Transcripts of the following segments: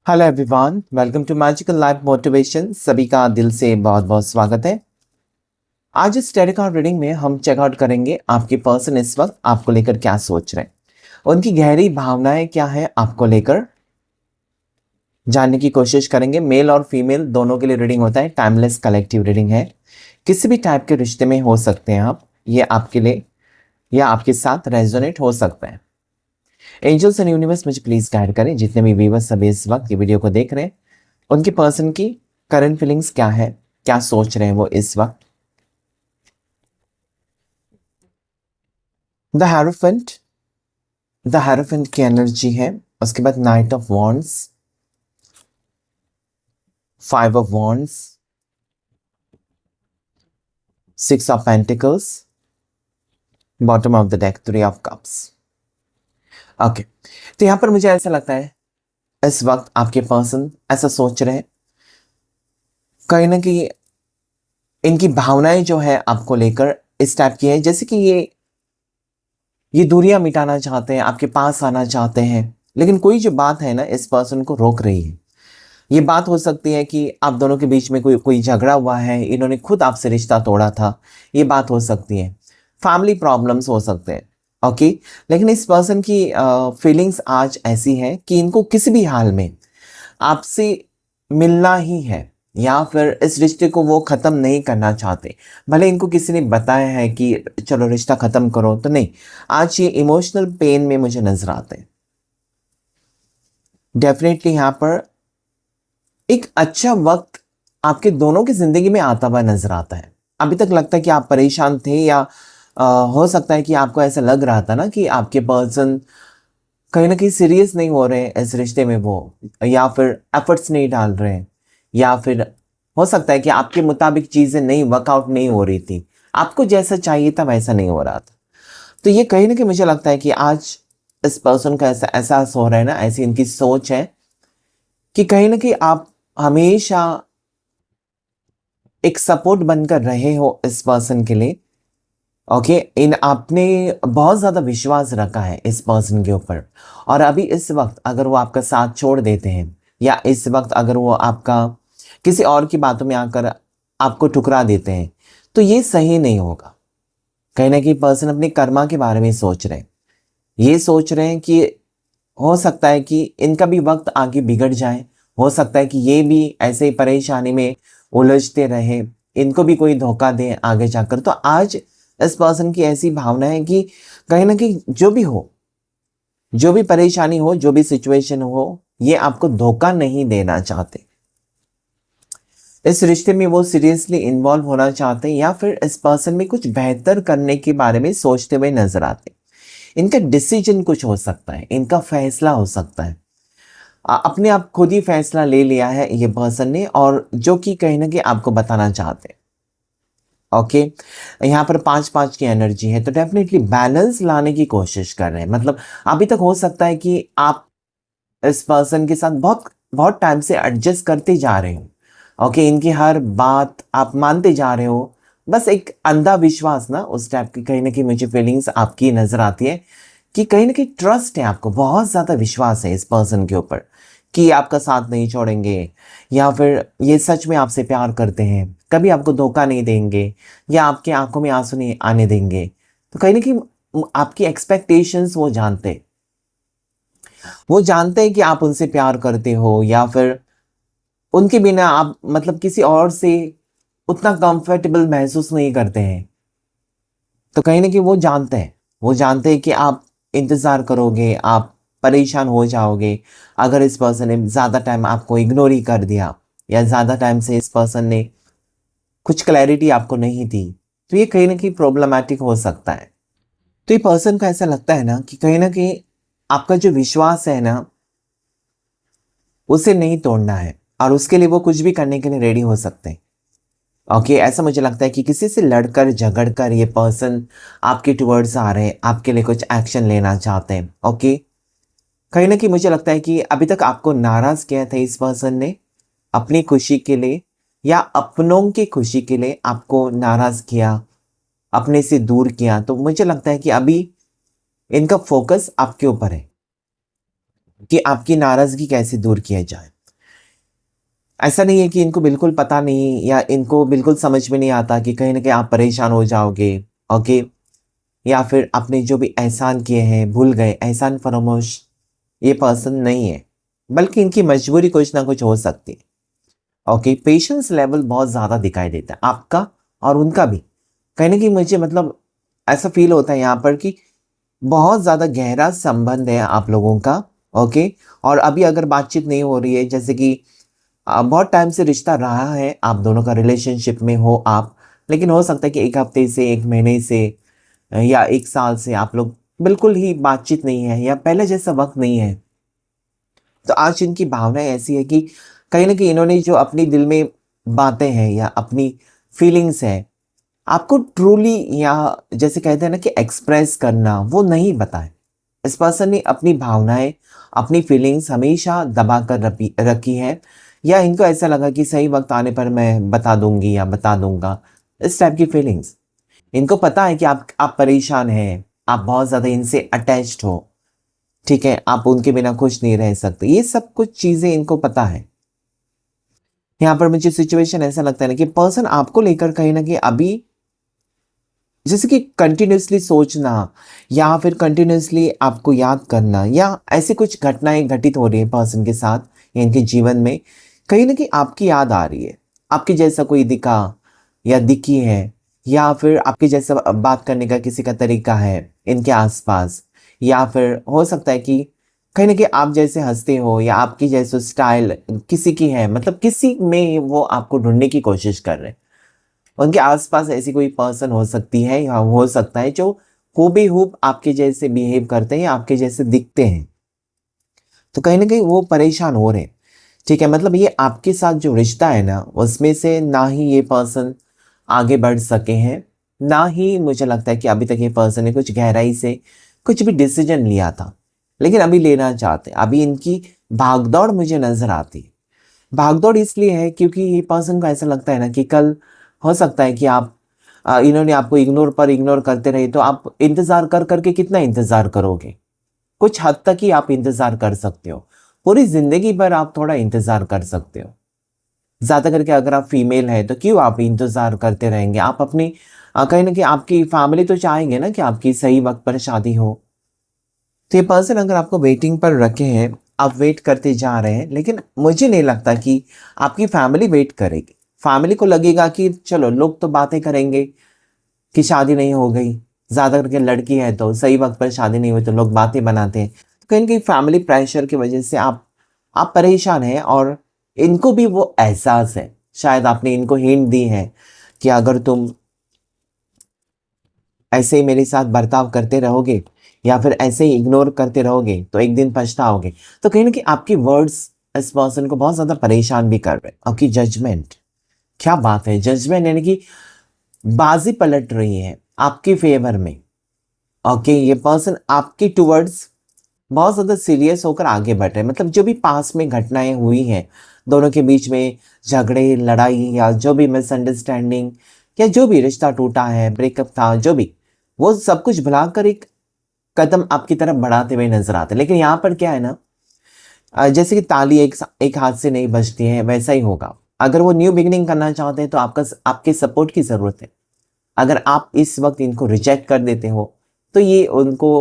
Hello everyone, welcome to magical life motivation. सभी का दिल से बहुत बहुत स्वागत है। आज इस टैरो कार्ड रीडिंग में हम चेकआउट करेंगे आपके पर्सन इस वक्त आपको लेकर क्या सोच रहे हैं, उनकी गहरी भावनाएं क्या है आपको लेकर जानने की कोशिश करेंगे। मेल और फीमेल दोनों के लिए रीडिंग होता है, टाइमलेस कलेक्टिव रीडिंग है। किसी भी टाइप के रिश्ते में हो सकते हैं आप, ये आपके लिए या आपके साथ रेजोनेट हो सकता है। एंजल्स एंड यूनिवर्स मुझे प्लीज गाइड करें। जितने भी व्यूअर्स सभी इस वक्त ये वीडियो को देख रहे हैं, उनकी पर्सन की करंट फीलिंग्स क्या है, क्या सोच रहे हैं वो इस वक्त। द हेरोफेंट, द हेरोफेंट की एनर्जी है। उसके बाद night of wands, 5 of wands, 6 of pentacles, bottom of the deck 3 of cups. Okay, तो यहां पर मुझे ऐसा लगता है इस वक्त आपके पर्सन ऐसा सोच रहे हैं, कहीं ना कहीं इनकी भावनाएं जो है आपको लेकर इस टाइप की है, जैसे कि ये दूरियां मिटाना चाहते हैं, आपके पास आना चाहते हैं, लेकिन कोई जो बात है ना इस पर्सन को रोक रही है। ये बात हो सकती है कि आप दोनों के बीच में कोई झगड़ा हुआ है, इन्होंने खुद आपसे रिश्ता तोड़ा था, ये बात हो सकती है। फैमिली प्रॉब्लम्स हो सकते हैं। ओके, लेकिन इस पर्सन की फीलिंग्स आज ऐसी है कि इनको किसी भी हाल में आपसे मिलना ही है, या फिर इस रिश्ते को वो ख़त्म नहीं करना चाहते। भले इनको किसी ने बताया है कि चलो रिश्ता ख़त्म करो, तो नहीं, आज ये इमोशनल पेन में मुझे नजर आते हैं। डेफिनेटली यहाँ पर एक अच्छा वक्त आपके दोनों की ज़िंदगी में आता हुआ नजर आता है। अभी तक लगता है कि आप परेशान थे, या हो सकता है कि आपको ऐसा लग रहा था ना कि आपके पर्सन कहीं ना कहीं सीरियस नहीं हो रहे हैं इस रिश्ते में, वो या फिर एफर्ट्स नहीं डाल रहे हैं, या फिर हो सकता है कि आपके मुताबिक चीज़ें नहीं वर्कआउट नहीं हो रही थी, आपको जैसा चाहिए था वैसा नहीं हो रहा था। तो ये कहीं ना कहीं मुझे लगता है कि आज इस पर्सन का ऐसा एहसास हो रहा है ना, ऐसी इनकी सोच है कि कहीं ना कहीं आप हमेशा एक सपोर्ट बनकर रहे हो इस पर्सन के लिए। ओके, इन आपने बहुत ज़्यादा विश्वास रखा है इस पर्सन के ऊपर, और अभी इस वक्त अगर वो आपका साथ छोड़ देते हैं, या इस वक्त अगर वो आपका किसी और की बातों में आकर आपको ठुकरा देते हैं, तो ये सही नहीं होगा। कहीं ना कहीं पर्सन अपने कर्मा के बारे में सोच रहे हैं। ये सोच रहे हैं कि हो सकता है कि इनका भी वक्त आगे बिगड़ जाए, हो सकता है कि ये भी ऐसे ही परेशानी में उलझते रहे, इनको भी कोई धोखा दे आगे जाकर। तो आज इस पर्सन की ऐसी भावना है कि कहीं ना कहीं जो भी हो, जो भी परेशानी हो, जो भी सिचुएशन हो, ये आपको धोखा नहीं देना चाहते। इस रिश्ते में वो सीरियसली इन्वॉल्व होना चाहते हैं, या फिर इस पर्सन में कुछ बेहतर करने के बारे में सोचते हुए नजर आते हैं। इनका डिसीजन कुछ हो सकता है, इनका फैसला हो सकता है, अपने आप खुद ही फैसला ले लिया है ये पर्सन ने, और जो कि कहीं ना कहीं आपको बताना चाहते हैं। ओके, यहाँ पर 5-5 की एनर्जी है, तो डेफिनेटली बैलेंस लाने की कोशिश कर रहे हैं। मतलब अभी तक हो सकता है कि आप इस पर्सन के साथ बहुत बहुत टाइम से एडजस्ट करते जा रहे हो। ओके, इनकी हर बात आप मानते जा रहे हो, बस एक अंधा विश्वास ना उस टाइप की कहीं ना कहीं मुझे फीलिंग्स आपकी नजर आती है कि कहीं ना कहीं ट्रस्ट है, आपको बहुत ज़्यादा विश्वास है इस पर्सन के ऊपर कि ये आपका साथ नहीं छोड़ेंगे, या फिर ये सच में आपसे प्यार करते हैं, कभी आपको धोखा नहीं देंगे, या आपके आंखों में आंसू नहीं आने देंगे। तो कहीं ना कहीं आपकी एक्सपेक्टेशंस वो जानते हैं कि आप उनसे प्यार करते हो, या फिर उनके बिना आप मतलब किसी और से उतना कंफर्टेबल महसूस नहीं करते हैं। तो कहीं ना कहीं वो जानते हैं कि आप इंतज़ार करोगे, आप परेशान हो जाओगे अगर इस पर्सन ने ज़्यादा टाइम आपको इग्नोर ही कर दिया, या ज़्यादा टाइम से इस पर्सन ने कुछ क्लैरिटी आपको नहीं दी, तो ये कहीं ना कहीं प्रॉब्लमैटिक हो सकता है। तो ये पर्सन को ऐसा लगता है ना कि कहीं ना कहीं आपका जो विश्वास है ना, उसे नहीं तोड़ना है, और उसके लिए वो कुछ भी करने के लिए रेडी हो सकते हैं। ओके, ऐसा मुझे लगता है कि किसी से लड़कर झगड़कर ये पर्सन आपके टुवर्ड्स आ रहे हैं, आपके लिए कुछ एक्शन लेना चाहते हैं। ओके, कहीं ना कहीं मुझे लगता है कि अभी तक आपको नाराज किया था इस पर्सन ने अपनी खुशी के लिए, या अपनों की खुशी के लिए आपको नाराज किया, अपने से दूर किया। तो मुझे लगता है कि अभी इनका फोकस आपके ऊपर है कि आपकी नाराजगी कैसे दूर किया जाए। ऐसा नहीं है कि इनको बिल्कुल पता नहीं या इनको बिल्कुल समझ में नहीं आता कि कहीं ना कहीं आप परेशान हो जाओगे। ओके, या फिर आपने जो भी एहसान किए हैं भूल गए, एहसान फरामोश ये पर्सन नहीं है, बल्कि इनकी मजबूरी कुछ ना कुछ हो सकती है। ओके, पेशेंस लेवल बहुत ज़्यादा दिखाई देता है आपका और उनका भी। कहीं ना कहीं मुझे मतलब ऐसा फील होता है यहाँ पर कि बहुत ज़्यादा गहरा संबंध है आप लोगों का। ओके, और अभी अगर बातचीत नहीं हो रही है, जैसे कि बहुत टाइम से रिश्ता रहा है आप दोनों का, रिलेशनशिप में हो आप, लेकिन हो सकता है कि 1 हफ्ते से, 1 महीने से या 1 साल से आप लोग बिल्कुल ही बातचीत नहीं है या पहले जैसा वक्त नहीं है। तो आज इनकी भावनाएं ऐसी है कि कहीं ना कहीं इन्होंने जो अपनी दिल में बातें हैं या अपनी फीलिंग्स है, आपको ट्रूली या जैसे कहते हैं ना कि एक्सप्रेस करना, वो नहीं बताए। इस पर्सन ने अपनी भावनाएं, अपनी फीलिंग्स हमेशा दबा कर रखी है, या इनको ऐसा लगा कि सही वक्त आने पर मैं बता दूंगी या बता दूंगा, इस टाइप की फीलिंग्स। इनको पता है कि आप परेशान हैं, आप बहुत ज़्यादा इनसे अटैच्ड हो, ठीक है, आप उनके बिना खुश नहीं रह सकते, ये सब कुछ चीज़ें इनको पता है। यहाँ पर मुझे सिचुएशन ऐसा लगता है ना कि पर्सन आपको लेकर कहीं ना कहीं अभी जैसे कि कंटिन्यूअसली सोचना या फिर कंटिन्यूअसली आपको याद करना, या ऐसी कुछ घटनाएं घटित हो रही है पर्सन के साथ या इनके जीवन में, कहीं ना कहीं आपकी याद आ रही है, आपके जैसा कोई दिखा या दिखी है, या फिर आपके जैसा बात करने का किसी का तरीका है इनके आसपास, या फिर हो सकता है कि कहीं ना कहीं आप जैसे हंसते हो या आपकी जैसे स्टाइल किसी की है, मतलब किसी में वो आपको ढूंढने की कोशिश कर रहे हैं। उनके आसपास ऐसी कोई पर्सन हो सकती है या हो सकता है जो हूबेहूब आपके जैसे बिहेव करते हैं या आपके जैसे दिखते हैं। तो कहीं ना कहीं वो परेशान हो रहे हैं, ठीक है, मतलब ये आपके साथ जो रिश्ता है ना, उसमें से ना ही ये पर्सन आगे बढ़ सके हैं, ना ही मुझे लगता है कि अभी तक ये पर्सन ने कुछ गहराई से कुछ भी डिसीजन लिया था, लेकिन अभी लेना चाहते हैं। अभी इनकी भागदौड़ मुझे नजर आती है। भागदौड़ इसलिए है क्योंकि ये पर्सन को ऐसा लगता है ना कि कल हो सकता है कि आप इन्होंने आपको इग्नोर पर इग्नोर करते रहे, तो आप इंतजार कर करके कितना इंतजार करोगे। कुछ हद तक ही आप इंतजार कर सकते हो, पूरी जिंदगी भर आप थोड़ा इंतजार कर सकते हो। ज्यादा करके अगर आप फीमेल है तो क्यों आप इंतजार करते रहेंगे, आप अपनी कहीं ना कहीं आपकी फैमिली तो चाहेंगे ना कि आपकी सही वक्त पर शादी हो। तो ये पर्सन अगर आपको वेटिंग पर रखे हैं, आप वेट करते जा रहे हैं, लेकिन मुझे नहीं लगता कि आपकी फैमिली वेट करेगी। फैमिली को लगेगा कि चलो लोग तो बातें करेंगे कि शादी नहीं हो गई, ज़्यादा करके लड़की है तो सही वक्त पर शादी नहीं हुई तो लोग बातें बनाते हैं। तो कहीं ना कहीं फैमिली प्रेशर की वजह से आप परेशान हैं, और इनको भी वो एहसास है, शायद आपने इनको हिंट दी है कि अगर तुम ऐसे ही मेरे साथ बर्ताव करते रहोगे या फिर ऐसे ही इग्नोर करते रहोगे तो एक दिन पछताओगे। तो कहीं ना कहीं आपकी वर्ड्स इस पर्सन को बहुत ज़्यादा परेशान भी कर रहे हैं। आपकी जजमेंट, क्या बात है, जजमेंट यानी कि बाजी पलट रही है आपके फेवर में। ओके, ये पर्सन आपके टुवर्ड्स बहुत ज़्यादा सीरियस होकर आगे बढ़ रहे हैं। मतलब जो भी पास में घटनाएं हुई हैं दोनों के बीच में, झगड़े, लड़ाई या जो भी मिसअंडरस्टैंडिंग या जो भी रिश्ता टूटा है, ब्रेकअप था, जो भी, वो सब कुछ भुलाकर एक कदम आपकी तरफ बढ़ाते हुए नजर आते हैं। लेकिन यहाँ पर क्या है ना, जैसे कि ताली एक हाथ से नहीं बजती है, वैसा ही होगा। अगर वो न्यू बिगिनिंग करना चाहते हैं तो आपके सपोर्ट की ज़रूरत है। अगर आप इस वक्त इनको रिजेक्ट कर देते हो तो ये उनको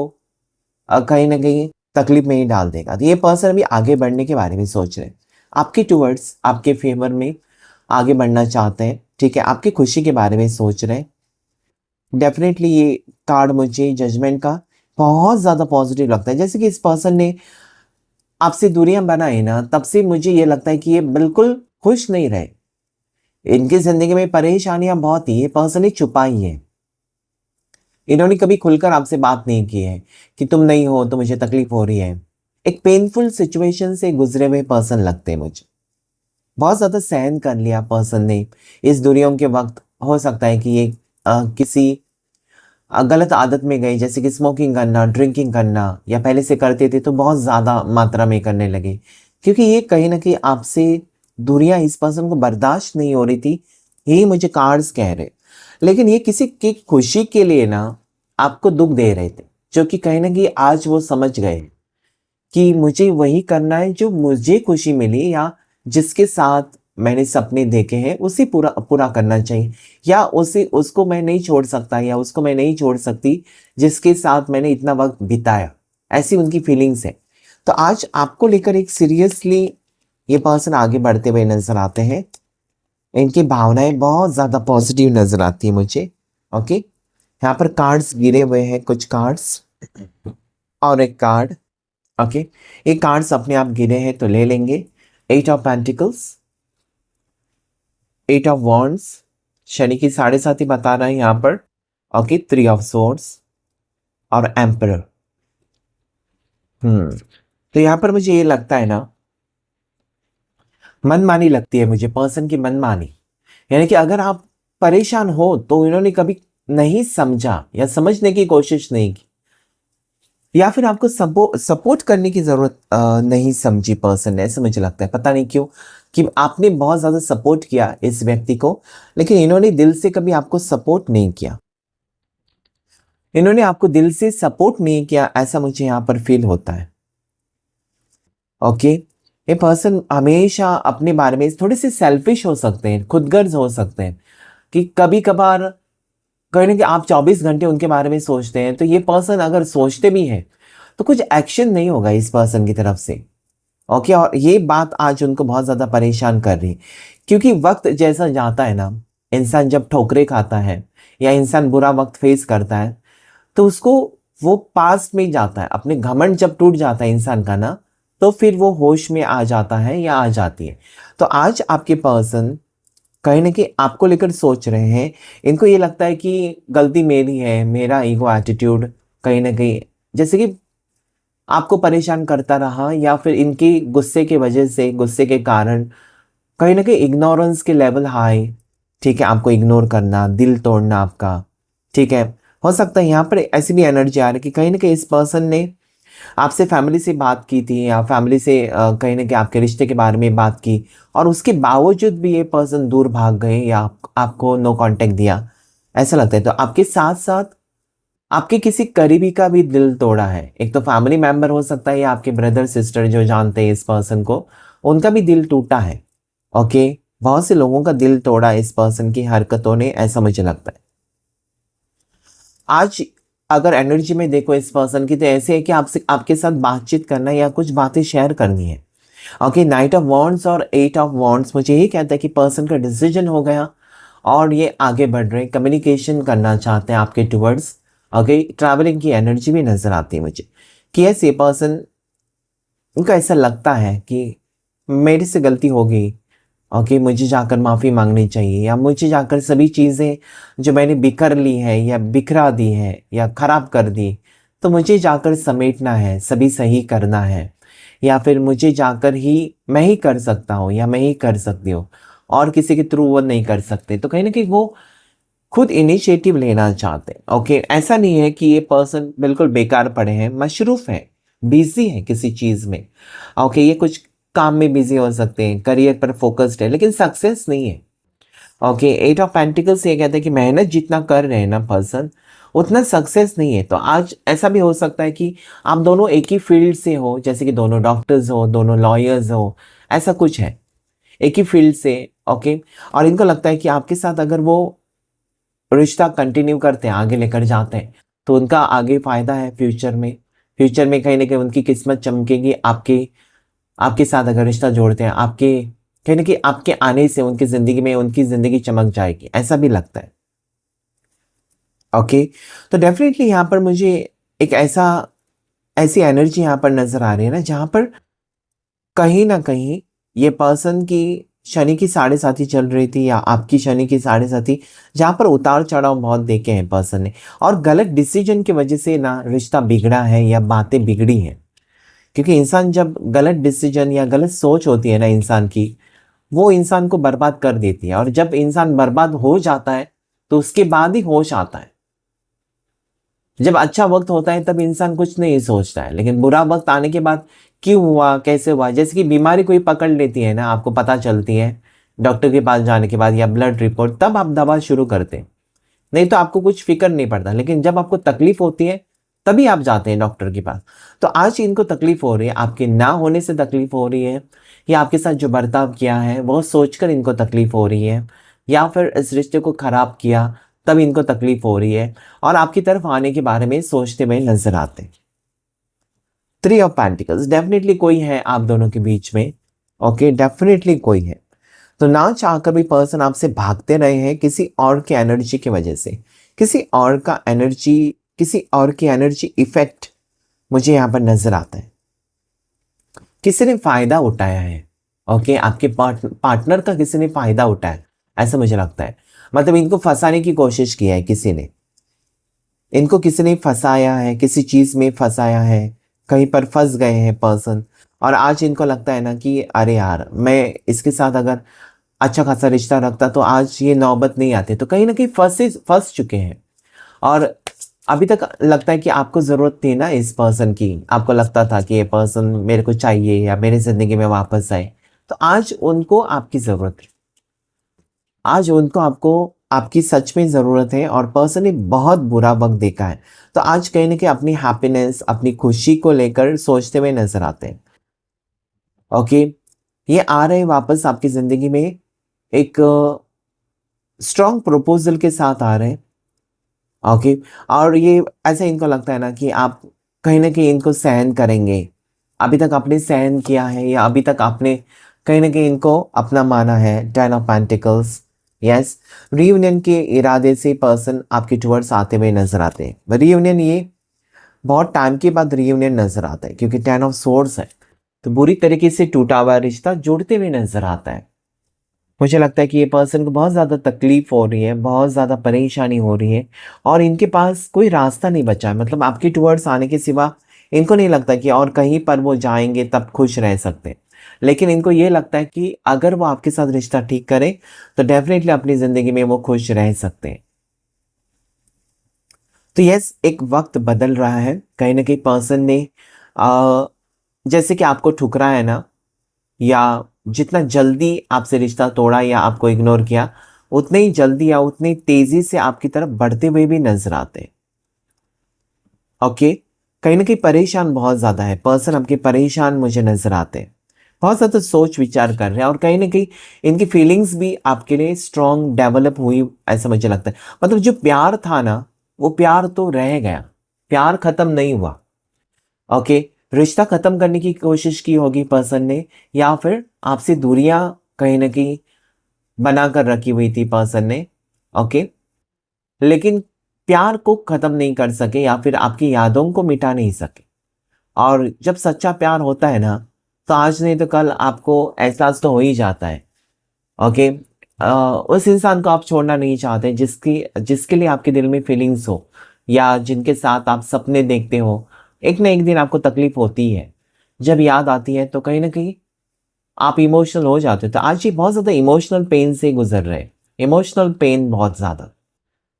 कहीं ना कहीं तकलीफ में ही डाल देगा। तो ये पर्सन अभी आगे बढ़ने के बारे में सोच रहे हैं, आपके टूवर्ड्स, आपके फेवर में आगे बढ़ना चाहते हैं, ठीक है, आपकी खुशी के बारे में सोच रहे हैं। डेफिनेटली ये कार्ड मुझे जजमेंट का बहुत ज़्यादा पॉजिटिव लगता है। जैसे कि इस पर्सन ने आपसे दूरियां बनाई ना, तब से मुझे ये लगता है कि ये बिल्कुल खुश नहीं रहे। इनकी जिंदगी में परेशानियां बहुत ही, ये पर्सन ने छुपाई है। इन्होंने कभी खुलकर आपसे बात नहीं की है कि तुम नहीं हो तो मुझे तकलीफ हो रही है। एक पेनफुल सिचुएशन से गुजरे हुए पर्सन लगते हैं मुझे। बहुत ज़्यादा सहन कर लिया पर्सन ने इस दूरियों के वक्त। हो सकता है कि ये किसी गलत आदत में गए, जैसे कि स्मोकिंग करना, ड्रिंकिंग करना, या पहले से करते थे तो बहुत ज़्यादा मात्रा में करने लगे, क्योंकि ये कहीं ना कहीं आपसे दूरियां इस पर्सन को बर्दाश्त नहीं हो रही थी। यही मुझे कार्ड्स कह रहे। लेकिन ये किसी की खुशी के लिए ना आपको दुख दे रहे थे, जो कि कहीं ना कहीं आज वो समझ गए कि मुझे वही करना है जो मुझे खुशी मिली, या जिसके साथ मैंने सपने देखे हैं उसे पूरा पूरा करना चाहिए, या उसे उसको मैं नहीं छोड़ सकता या उसको मैं नहीं छोड़ सकती जिसके साथ मैंने इतना वक्त बिताया, ऐसी उनकी फीलिंग्स है। तो आज आपको लेकर एक सीरियसली ये पर्सन आगे बढ़ते हुए नजर आते हैं। इनकी भावनाएं बहुत ज़्यादा पॉजिटिव नजर आती है मुझे। ओके, यहाँ पर कार्ड्स गिरे हुए हैं, कुछ कार्ड्स और एक कार्ड। ओके, ये कार्ड्स अपने आप गिरे हैं तो ले लेंगे। 8 of pentacles, 8 of wands, Shani की 7.5 बता रहा है यहाँ पर। ओके, 3 ऑफ सोर्ड्स और एम्परर। तो यहाँ पर मुझे ये लगता है ना, मनमानी लगती है मुझे, पर्सन की मनमानी। यानी कि अगर आप परेशान हो तो इन्होंने कभी नहीं समझा या समझने की कोशिश नहीं की, या फिर आपको सपोर्ट करने की जरूरत नहीं समझी पर्सन ने, ऐसे मुझे लगता है। पता नहीं क्यों कि आपने बहुत ज्यादा सपोर्ट किया इस व्यक्ति को, लेकिन इन्होंने दिल से कभी आपको सपोर्ट नहीं किया। इन्होंने आपको दिल से सपोर्ट नहीं किया, ऐसा मुझे यहाँ पर फील होता है। ओके, ये पर्सन हमेशा अपने बारे में थोड़े से सेल्फिश हो सकते हैं, खुदगर्ज हो सकते हैं, कि कभी कभार कहीं ना कि आप 24 घंटे उनके बारे में सोचते हैं, तो ये पर्सन अगर सोचते भी हैं तो कुछ एक्शन नहीं होगा इस पर्सन की तरफ से। ओके, और ये बात आज उनको बहुत ज़्यादा परेशान कर रही है, क्योंकि वक्त जैसा जाता है ना, इंसान जब ठोकरे खाता है या इंसान बुरा वक्त फेस करता है तो उसको वो पास्ट में जाता है। अपने घमंड जब टूट जाता है इंसान का ना, तो फिर वो होश में आ जाता है या आ जाती है। तो आज आपके पर्सन कहीं ना कहीं आपको लेकर सोच रहे हैं। इनको ये लगता है कि गलती मेरी है, मेरा ईगो एटीट्यूड कहीं ना कहीं जैसे कि आपको परेशान करता रहा, या फिर इनकी गुस्से के वजह से, गुस्से के कारण कहीं ना कहीं इग्नोरेंस के लेवल हाई। ठीक है, आपको इग्नोर करना, दिल तोड़ना आपका। ठीक है, हो सकता है यहाँ पर ऐसी भी एनर्जी आ रही है कि कहीं ना कहीं इस पर्सन ने आपसे फैमिली से बात की थी, या फैमिली से कहीं ना कहीं आपके रिश्ते के बारे में बात की, और उसके बावजूद भी ये पर्सन दूर भाग गए या आपको नो कांटेक्ट दिया, ऐसा लगता है। तो आपके साथ साथ आपके किसी करीबी का भी दिल तोड़ा है। एक तो फैमिली मेंबर हो सकता है, या आपके ब्रदर सिस्टर जो जानते हैं इस पर्सन को, उनका भी दिल टूटा है। ओके, बहुत से लोगों का दिल तोड़ा इस पर्सन की हरकतों ने, ऐसा मुझे लगता है। आज अगर एनर्जी में देखो इस पर्सन की, तो ऐसे है कि आपसे आपके साथ बातचीत करना या कुछ बातें शेयर करनी है। ओके, नाइट ऑफ वॉन्ड्स और 8 ऑफ वॉन्ड्स मुझे ये कहता है कि पर्सन का डिसीजन हो गया और ये आगे बढ़ रहे हैं, कम्युनिकेशन करना चाहते हैं आपके टुवर्ड्स। ओके, ट्रैवलिंग की एनर्जी भी नजर आती है मुझे कि ऐसे पर्सन, उनका ऐसा लगता है कि मेरे से गलती हो गई। ओके, मुझे जाकर माफ़ी मांगनी चाहिए, या मुझे जाकर सभी चीज़ें जो मैंने बिखर ली है या बिखरा दी है या ख़राब कर दी, तो मुझे जाकर समेटना है, सभी सही करना है, या फिर मुझे जाकर ही मैं ही कर सकता हूँ या मैं ही कर सकती हूँ, और किसी के थ्रू वो नहीं कर सकते। तो कहीं ना कहीं वो खुद इनिशिएटिव लेना चाहते हैं। ओके, ऐसा नहीं है कि ये पर्सन बिल्कुल बेकार पड़े हैं, मशरूफ़ है, बिजी है किसी चीज़ में। ओके, ये कुछ काम में बिजी हो सकते हैं, करियर पर फोकस्ड है, लेकिन सक्सेस नहीं है। ओके, 8 ऑफ पेंटिकल्स ये कहते हैं कि मेहनत जितना कर रहे हैं ना पर्सन, उतना सक्सेस नहीं है। तो आज ऐसा भी हो सकता है कि आप दोनों एक ही फील्ड से हो, जैसे कि दोनों डॉक्टर्स हो, दोनों लॉयर्स हो, ऐसा कुछ है, एक ही फील्ड से। ओके, और इनको लगता है कि आपके साथ अगर वो रिश्ता कंटिन्यू करते हैं, आगे लेकर जाते हैं, तो उनका आगे फायदा है फ्यूचर में। फ्यूचर में कहीं ना कहीं उनकी किस्मत चमकेगी, आपके आपके साथ अगर रिश्ता जोड़ते हैं, आपके कहीं ना कहीं आपके आने से उनकी जिंदगी में उनकी जिंदगी चमक जाएगी, ऐसा भी लगता है। ओके, तो डेफिनेटली यहाँ पर मुझे एक ऐसी एनर्जी यहाँ पर नजर आ रही है ना, जहाँ पर कहीं ना कहीं ये पर्सन की शनि की 7.5 चल रही थी, या आपकी शनि की 7.5, जहाँ पर उतार चढ़ाव बहुत देखे हैं पर्सन ने, और गलत डिसीजन की वजह से ना रिश्ता बिगड़ा है या बातें बिगड़ी हैं। क्योंकि इंसान जब गलत डिसीजन या गलत सोच होती है ना इंसान की, वो इंसान को बर्बाद कर देती है, और जब इंसान बर्बाद हो जाता है तो उसके बाद ही होश आता है। जब अच्छा वक्त होता है तब इंसान कुछ नहीं सोचता है, लेकिन बुरा वक्त आने के बाद क्यों हुआ, कैसे हुआ, जैसे कि बीमारी कोई पकड़ लेती है ना, आपको पता चलती है डॉक्टर के पास जाने के बाद या ब्लड रिपोर्ट, तब आप दवा शुरू करते हैं, नहीं तो आपको कुछ फिक्र नहीं पड़ता। लेकिन जब आपको तकलीफ होती है तभी आप जाते हैं डॉक्टर के पास। तो आज इनको तकलीफ हो रही है, आपके ना होने से तकलीफ हो रही है, या आपके साथ जो बर्ताव किया है वो सोचकर इनको तकलीफ हो रही है, या फिर इस रिश्ते को खराब किया तब इनको तकलीफ हो रही है, और आपकी तरफ आने के बारे में सोचते हुए नजर आते हैं। 3 ऑफ पेंटिकल्स, डेफिनेटली कोई है आप दोनों के बीच में। ओके, डेफिनेटली कोई है। तो ना चाहकर भी पर्सन आपसे भागते रहे हैं किसी और की एनर्जी की वजह से, किसी और की एनर्जी इफेक्ट मुझे यहाँ पर नजर आता है। किसी ने फायदा उठाया है। ओके, आपके पार्टनर का किसी ने फायदा उठाया, ऐसा मुझे लगता है। मतलब इनको फंसाने की कोशिश की है किसी ने, इनको किसी ने फंसाया है, किसी चीज में फंसाया है, कहीं पर फंस गए हैं पर्सन। और आज इनको लगता है ना कि अरे यार, मैं इसके साथ अगर अच्छा खासा रिश्ता रखता तो आज ये नौबत नहीं आती। तो कहीं ना कहीं फंस चुके हैं। और अभी तक लगता है कि आपको ज़रूरत थी ना इस पर्सन की, आपको लगता था कि ये पर्सन मेरे को चाहिए या मेरी ज़िंदगी में वापस आए। तो आज उनको आपकी ज़रूरत है, आज उनको आपको आपकी सच में ज़रूरत है। और पर्सन ने बहुत बुरा वक्त देखा है, तो आज कहीं ना कहीं अपनी हैप्पीनेस, अपनी खुशी को लेकर सोचते हुए नजर आते हैं। ओके, ये आ रहे हैं वापस आपकी ज़िंदगी में, एक स्ट्रॉन्ग प्रपोजल के साथ आ रहे हैं। ओके, और ये ऐसा इनको लगता है ना कि आप कहीं ना कहीं इनको सहन करेंगे। अभी तक आपने सहन किया है, या अभी तक आपने कहीं ना कहीं इनको अपना माना है। 10 ऑफ पेंटिकल्स, यस, रियूनियन के इरादे से पर्सन आपके टुवर्ड्स आते हुए नजर आते हैं। रियूनियन, ये बहुत टाइम के बाद रियूनियन नजर आता है, क्योंकि 10 ऑफ सोर्ड्स है, तो बुरी तरीके से टूटा हुआ रिश्ता जुड़ते हुए नजर आता है। मुझे लगता है कि ये पर्सन को बहुत ज़्यादा तकलीफ हो रही है, बहुत ज़्यादा परेशानी हो रही है, और इनके पास कोई रास्ता नहीं बचा है। मतलब आपके टुवर्ड्स आने के सिवा इनको नहीं लगता कि और कहीं पर वो जाएंगे तब खुश रह सकते हैं। लेकिन इनको ये लगता है कि अगर वो आपके साथ रिश्ता ठीक करे तो डेफिनेटली अपनी ज़िंदगी में वो खुश रह सकते हैं। तो यस, एक वक्त बदल रहा है। कहीं ना कहीं पर्सन ने आ, जैसे कि आपको ठुकराया है ना, या जितना जल्दी आपसे रिश्ता तोड़ा या आपको इग्नोर किया, उतने ही जल्दी या उतनी तेजी से आपकी तरफ बढ़ते हुए भी नजर आते हैं। ओके, कहीं ना कहीं परेशान बहुत ज्यादा है पर्सन, आपके परेशान मुझे नजर आते हैं, बहुत ज़्यादा सोच विचार कर रहे हैं। और कहीं ना कहीं इनकी फीलिंग्स भी आपके लिए स्ट्रॉन्ग डेवलप हुई, ऐसा मुझे लगता है। मतलब जो प्यार था ना, वो प्यार तो रह गया, प्यार खत्म नहीं हुआ। ओके, रिश्ता खत्म करने की कोशिश की होगी पर्सन ने, या फिर आपसे दूरियां कहीं ना कहीं बना कर रखी हुई थी पर्सन ने। ओके, लेकिन प्यार को खत्म नहीं कर सके, या फिर आपकी यादों को मिटा नहीं सके। और जब सच्चा प्यार होता है ना, तो आज नहीं तो कल आपको एहसास तो हो ही जाता है। ओके, उस इंसान को आप छोड़ना नहीं चाहते जिसकी जिसके लिए आपके दिल में फीलिंग्स हो, या जिनके साथ आप सपने देखते हो। एक ना एक दिन आपको तकलीफ होती है, जब याद आती है तो कहीं ना कहीं आप इमोशनल हो जाते हो। तो आज ये बहुत ज़्यादा इमोशनल पेन से गुजर रहे हैं, इमोशनल पेन बहुत ज़्यादा।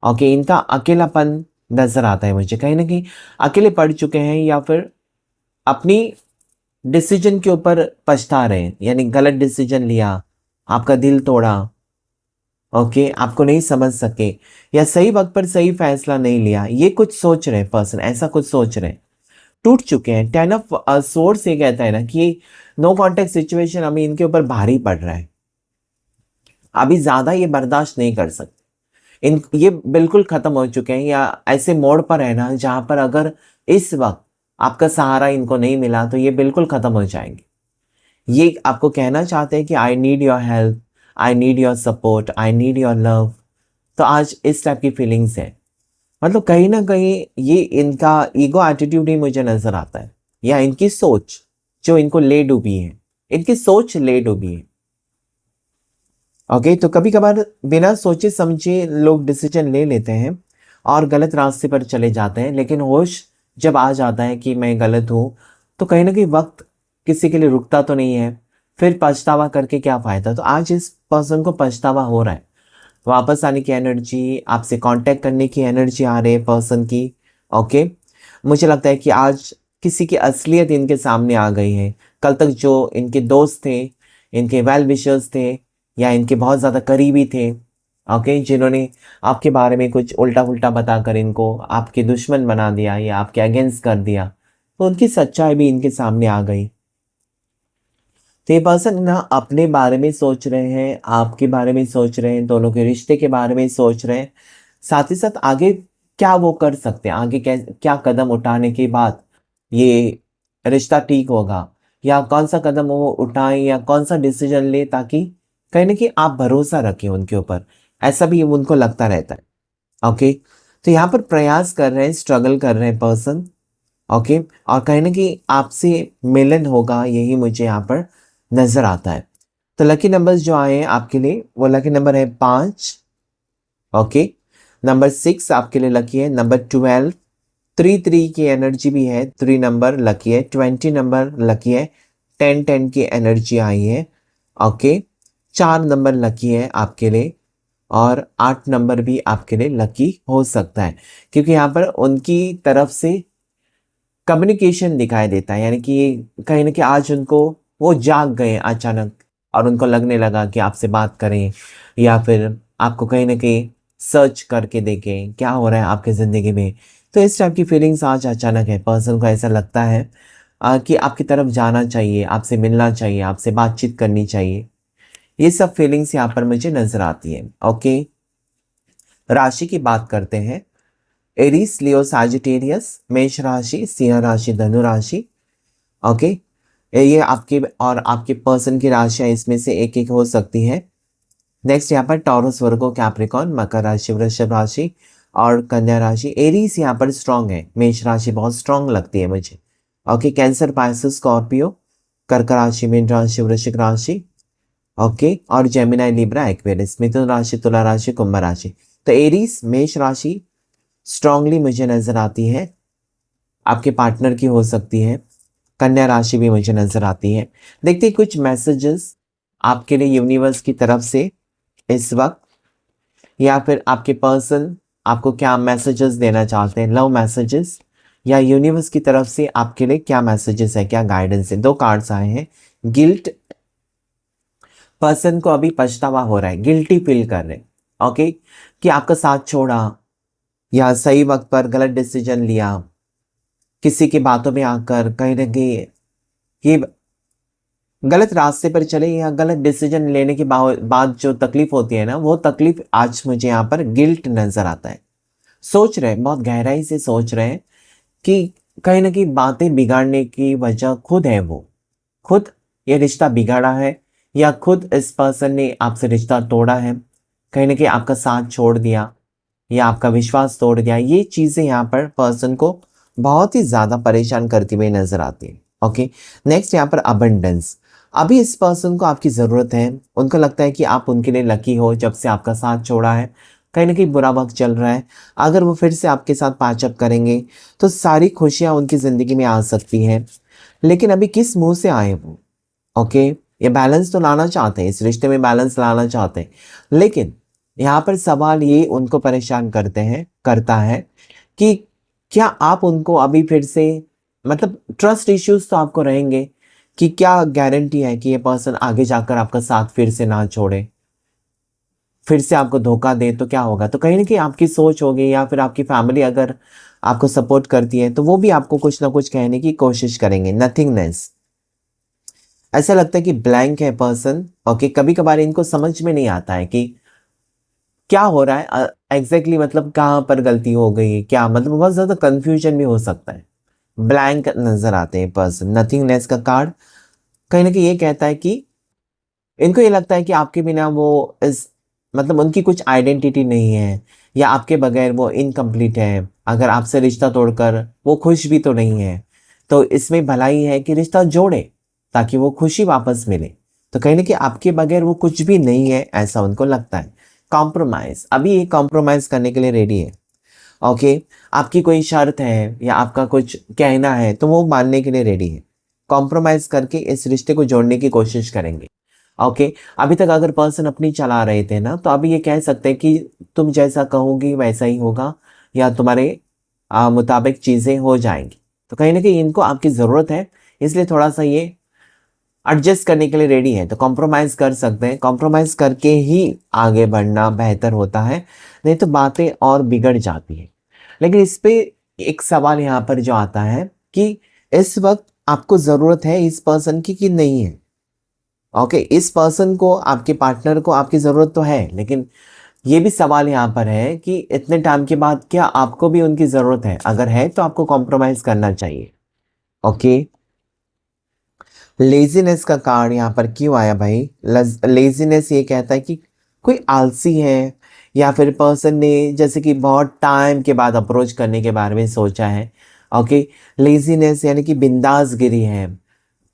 ओके, इनका अकेलापन नजर आता है मुझे, कहीं ना कहीं अकेले पड़ चुके हैं, या फिर अपनी डिसीजन के ऊपर पछता रहे हैं, यानी गलत डिसीजन लिया, आपका दिल तोड़ा। ओके, आपको नहीं समझ सके, या सही वक्त पर सही फैसला नहीं लिया, ये कुछ सोच रहे पर्सन, ऐसा कुछ सोच रहे, टूट चुके हैं। 10 ऑफ सोर्ड्स ये कहता है ना कि नो कॉन्टेक्ट सिचुएशन अभी इनके ऊपर भारी पड़ रहा है, अभी ज्यादा ये बर्दाश्त नहीं कर सकते। ये बिल्कुल खत्म हो चुके हैं, या ऐसे मोड़ पर है ना जहां पर अगर इस वक्त आपका सहारा इनको नहीं मिला तो ये बिल्कुल खत्म हो जाएंगे। ये आपको कहना चाहते हैं कि I need your help, I need your support, I need your love. तो आज इस टाइप की फीलिंग्स है। मतलब कहीं ना कहीं ये इनका ईगो एटीट्यूड ही मुझे नजर आता है, या इनकी सोच जो इनको ले डूबी है, इनकी सोच ले डूबी है। ओके, तो कभी कभार बिना सोचे समझे लोग डिसीजन ले लेते हैं और गलत रास्ते पर चले जाते हैं, लेकिन होश जब आ जाता है कि मैं गलत हूँ, तो कहीं ना कहीं वक्त किसी के लिए रुकता तो नहीं है, फिर पछतावा करके क्या फ़ायदा। तो आज इस पर्सन को पछतावा हो रहा है, वापस आने की एनर्जी, आपसे कांटेक्ट करने की एनर्जी आ रही है पर्सन की। ओके, मुझे लगता है कि आज किसी की असलियत इनके सामने आ गई है। कल तक जो इनके दोस्त थे, इनके वेल विशर्स थे, या इनके बहुत ज़्यादा करीबी थे, ओके, जिन्होंने आपके बारे में कुछ उल्टा पुल्टा बताकर इनको आपके दुश्मन बना दिया या आपके अगेंस्ट कर दिया, तो उनकी सच्चाई भी इनके सामने आ गई। तो ये पर्सन ना अपने बारे में सोच रहे हैं, आपके बारे में सोच रहे हैं, दोनों के रिश्ते के बारे में सोच रहे हैं, साथ ही साथ आगे क्या वो कर सकते हैं, आगे क्या कदम उठाने के बाद ये रिश्ता ठीक होगा, या कौन सा कदम वो उठाएं या कौन सा डिसीजन ले, ताकि कहीं ना कहीं आप भरोसा रखें उनके ऊपर, ऐसा भी उनको लगता रहता है। ओके, तो यहाँ पर प्रयास कर रहे हैं, स्ट्रगल कर रहे हैं पर्सन। ओके, और कहीं ना कहीं आपसे मिलन होगा, यही मुझे यहाँ पर नजर आता है। तो लकी नंबर्स जो आए हैं आपके लिए, वो लकी नंबर है 5। ओके, नंबर 6 आपके लिए लकी है, नंबर 12, 3 की एनर्जी भी है, 3 नंबर लकी है, 20 नंबर लकी है, 10 की एनर्जी आई है। ओके, 4 नंबर लकी है आपके लिए, और 8 नंबर भी आपके लिए लकी हो सकता है, क्योंकि यहाँ पर उनकी तरफ से कम्युनिकेशन दिखाई देता है, यानी कि कहीं ना कहीं आज उनको वो जाग गए अचानक, और उनको लगने लगा कि आपसे बात करें, या फिर आपको कहीं ना कहीं सर्च करके देखें क्या हो रहा है आपके ज़िंदगी में। तो इस टाइप की फीलिंग्स आज अचानक है, पर्सन को ऐसा लगता है कि आपकी तरफ जाना चाहिए, आपसे मिलना चाहिए, आपसे बातचीत करनी चाहिए। ये सब फीलिंग्स यहाँ पर मुझे नजर आती है। ओके, राशि की बात करते हैं। एरीज, लियो, साजिटेरियस, मेष राशि, सिंह राशि, धनु राशि। ओके, ये आपके और आपके पर्सन की राशियां इसमें से एक एक हो सकती है। नेक्स्ट यहाँ पर टॉरस, वर्गो, कैप्रिकॉन, मकर राशि, वृषभ राशि और कन्या राशि। एरीज यहाँ पर स्ट्रांग है, मेष राशि बहुत स्ट्रांग लगती है मुझे। ओके, कैंसर, पाइसेस, स्कॉर्पियो, कर्क राशि, मीन राशि, वृश्चिक राशि। ओके, और जेमिनाई, लिब्रा, एक्वेरियस, मिथुन राशि, तुला राशि, कुंभ राशि। तो एरीज, मेष राशि स्ट्रांगली मुझे नजर आती है, आपके पार्टनर की हो सकती है। कन्या राशि भी मुझे नजर आती है। देखते हैं कुछ मैसेजेस आपके लिए यूनिवर्स की तरफ से इस वक्त, या फिर आपके पर्सन आपको क्या मैसेजेस देना चाहते हैं, लव मैसेजेस, या यूनिवर्स की तरफ से आपके लिए क्या मैसेजेस है, क्या गाइडेंस है। 2 कार्ड्स आए हैं। गिल्ट, पर्सन को अभी पछतावा हो रहा है, गिल्टी फील कर रहे हैं। ओके, कि आपका साथ छोड़ा, या सही वक्त पर गलत डिसीजन लिया, किसी की बातों में आकर कहीं ना कहीं ये गलत रास्ते पर चले, या गलत डिसीजन लेने के बाद जो तकलीफ होती है ना, वो तकलीफ आज मुझे यहाँ पर गिल्ट नजर आता है। सोच रहे हैं, बहुत गहराई से सोच रहे हैं कि कहीं ना कहीं बातें बिगाड़ने की वजह खुद है, वो खुद ये रिश्ता बिगाड़ा है, या खुद इस पर्सन ने आपसे रिश्ता तोड़ा है, कहीं ना कहीं आपका साथ छोड़ दिया, या आपका विश्वास तोड़ दिया। ये चीजें यहाँ पर पर्सन को बहुत ही ज्यादा परेशान करती हुई नजर आती है। ओके, नेक्स्ट यहाँ पर अबंडेंस। अभी इस पर्सन को आपकी जरूरत है, उनको लगता है कि आप उनके लिए लकी हो, जब से आपका साथ छोड़ा है, कहीं ना कहीं बुरा वक्त चल रहा है। अगर वो फिर से आपके साथ पैचअप करेंगे तो सारी खुशियां उनकी जिंदगी में आ सकती हैं, लेकिन अभी किस मुंह से आए वो। ओके, ये बैलेंस तो लाना चाहते हैं, इस रिश्ते में बैलेंस लाना चाहते हैं, लेकिन यहाँ पर सवाल ये उनको परेशान करता है कि क्या आप उनको अभी फिर से, मतलब ट्रस्ट इश्यूज तो आपको रहेंगे, कि क्या गारंटी है कि ये पर्सन आगे जाकर आपका साथ फिर से ना छोड़े, फिर से आपको धोखा दे तो क्या होगा। तो कहीं ना कहीं आपकी सोच होगी, या फिर आपकी फैमिली अगर आपको सपोर्ट करती है तो वो भी आपको कुछ ना कुछ कहने की कोशिश करेंगे। नथिंगनेस, ऐसा लगता है कि ब्लैंक है पर्सन। ओके, कभी कभार इनको समझ में नहीं आता है कि क्या हो रहा है एग्जैक्टली, मतलब कहाँ पर गलती हो गई, क्या मतलब बहुत ज्यादा कंफ्यूजन भी हो सकता है। ब्लैंक नजर आते हैं पर्सन। नथिंगनेस का कार्ड कहीं ना कहीं ये कहता है कि इनको ये लगता है कि आपके बिना वो इस, मतलब उनकी कुछ आइडेंटिटी नहीं है, या आपके बगैर वो इनकम्प्लीट है। अगर आपसे रिश्ता तोड़कर वो खुश भी तो नहीं है, तो इसमें भलाई है कि रिश्ता जोड़े, ताकि वो खुशी वापस मिले। तो कहीं ना कहीं आपके बगैर वो कुछ भी नहीं है, ऐसा उनको लगता है। कॉम्प्रोमाइज, अभी ये कॉम्प्रोमाइज करने के लिए रेडी है। ओके, आपकी कोई शर्त है या आपका कुछ कहना है तो वो मानने के लिए रेडी है, कॉम्प्रोमाइज करके इस रिश्ते को जोड़ने की कोशिश करेंगे। ओके, अभी तक अगर पर्सन अपनी चला रहे थे ना, तो अभी ये कह सकते हैं कि तुम जैसा कहोगी वैसा ही होगा, या तुम्हारे मुताबिक चीजें हो जाएंगी। तो कहीं ना कहीं इनको आपकी जरूरत है, इसलिए थोड़ा सा ये एडजस्ट करने के लिए रेडी है। तो कॉम्प्रोमाइज कर सकते हैं, कॉम्प्रोमाइज करके ही आगे बढ़ना बेहतर होता है, नहीं तो बातें और बिगड़ जाती है। लेकिन इस पे एक सवाल यहाँ पर जो आता है कि इस वक्त आपको जरूरत है इस पर्सन की कि नहीं है। ओके, इस पर्सन को, आपके पार्टनर को आपकी ज़रूरत तो है, लेकिन ये भी सवाल यहाँ पर है कि इतने टाइम के बाद क्या आपको भी उनकी ज़रूरत है? अगर है तो आपको कॉम्प्रोमाइज़ करना चाहिए। ओके, लेज़ीनेस का कार्ड यहाँ पर क्यों आया भाई? लेज़ीनेस ये कहता है कि कोई आलसी है, या फिर पर्सन ने जैसे कि बहुत टाइम के बाद अप्रोच करने के बारे में सोचा है। ओके, लेज़ीनेस यानी कि बिंदासगिरी है,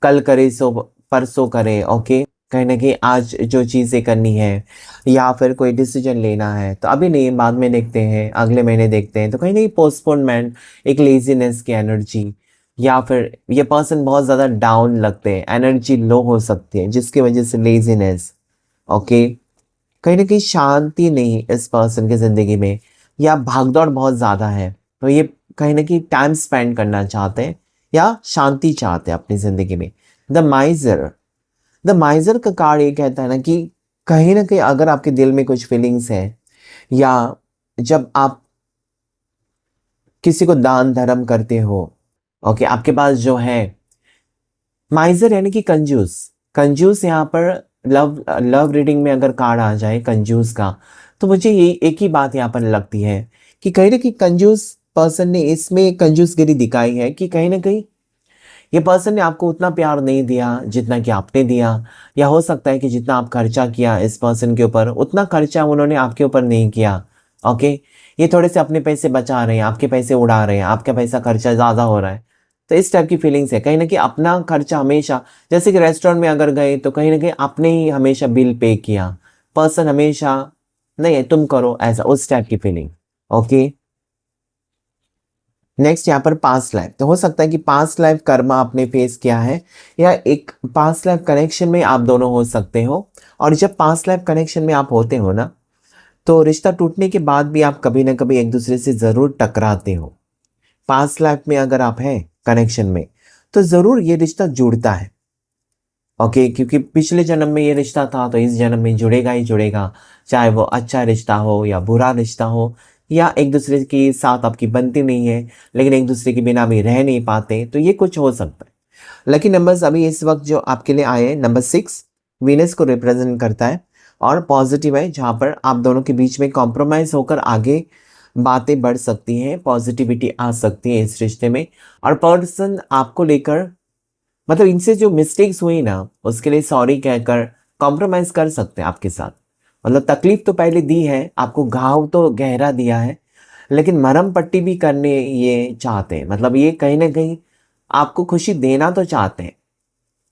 कल करे सो परसों करे। ओके, कहीं ना कहीं आज जो चीज़ें करनी है या फिर कोई डिसीजन लेना है तो अभी नहीं, बाद में देखते हैं, अगले महीने देखते हैं, तो कहीं ना कहीं पोस्टपोनमेंट, एक लेजीनेस की एनर्जी, या फिर ये पर्सन बहुत ज़्यादा डाउन लगते हैं, एनर्जी लो हो सकती है जिसकी वजह से लेजीनेस। ओके, कहीं ना कहीं शांति नहीं इस पर्सन की ज़िंदगी में, या भागदौड़ बहुत ज़्यादा है, तो ये कहीं ना कहीं टाइम स्पेंड करना चाहते हैं या शांति चाहते हैं अपनी ज़िंदगी में। द माइजर, द माइजर का कार्ड ये कहता है ना कहीं अगर आपके दिल में कुछ फीलिंग्स है, या जब आप किसी को दान धर्म करते हो, ओके, आपके पास जो है माइजर यानी कि कंजूस। कंजूस यहाँ पर लव लव रीडिंग में अगर कार्ड आ जाए कंजूस का, तो मुझे ये एक ही बात यहाँ पर लगती है कि कहीं ना कहीं कंजूस पर्सन ने इसमें कंजूसगिरी दिखाई है, कि कहीं ना कहीं ये पर्सन ने आपको उतना प्यार नहीं दिया जितना कि आपने दिया, या हो सकता है कि जितना आप खर्चा किया इस पर्सन के ऊपर उतना खर्चा उन्होंने आपके ऊपर नहीं किया। ओके, ये थोड़े से अपने पैसे बचा रहे हैं, आपके पैसे उड़ा रहे हैं, आपका पैसा खर्चा ज़्यादा हो रहा है, तो इस टाइप की फीलिंग्स है। कहीं ना कहीं अपना खर्चा हमेशा, जैसे कि रेस्टोरेंट में अगर गए तो कहीं ना कहीं आपने ही हमेशा बिल पे किया, पर्सन हमेशा नहीं तुम करो, ऐसा उस टाइप की फीलिंग। ओके, नेक्स्ट यहाँ पर पास्ट लाइफ, तो हो सकता है कि पास्ट लाइफ कर्मा आपने फेस किया है, या एक पास्ट लाइफ कनेक्शन में आप दोनों हो सकते हो। और जब पास्ट लाइफ कनेक्शन में आप होते हो ना, तो रिश्ता टूटने के बाद भी आप कभी ना कभी एक दूसरे से ज़रूर टकराते हो। पास्ट लाइफ में अगर आप हैं कनेक्शन में, तो ज़रूर ये रिश्ता जुड़ता है। ओके, क्योंकि पिछले जन्म में ये रिश्ता था तो इस जन्म में जुड़ेगा ही जुड़ेगा, चाहे वो अच्छा रिश्ता हो या बुरा रिश्ता हो, या एक दूसरे के साथ आपकी बनती नहीं है लेकिन एक दूसरे के बिना भी रह नहीं पाते, तो ये कुछ हो सकता है। लकी नंबर्स अभी इस वक्त जो आपके लिए आए हैं, नंबर 6 वीनस को रिप्रेजेंट करता है और पॉजिटिव है, जहाँ पर आप दोनों के बीच में कॉम्प्रोमाइज़ होकर आगे बातें बढ़ सकती हैं, पॉजिटिविटी आ सकती है इस रिश्ते में। और पर्सन आपको लेकर, मतलब इनसे जो मिस्टेक्स हुई ना उसके लिए सॉरी कहकर कॉम्प्रोमाइज़ कर सकते हैं आपके साथ। मतलब तकलीफ तो पहले दी है आपको, घाव तो गहरा दिया है, लेकिन मरहम पट्टी भी करने ये चाहते हैं। मतलब ये कहीं ना कहीं आपको खुशी देना तो चाहते हैं।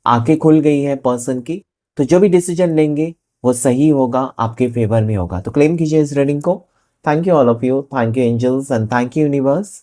आंखें खुल गई है पर्सन की, तो जो भी डिसीजन लेंगे वो सही होगा, आपके फेवर में होगा। तो क्लेम कीजिए इस रीडिंग को। Thank you all of you, thank you angels and thank you universe.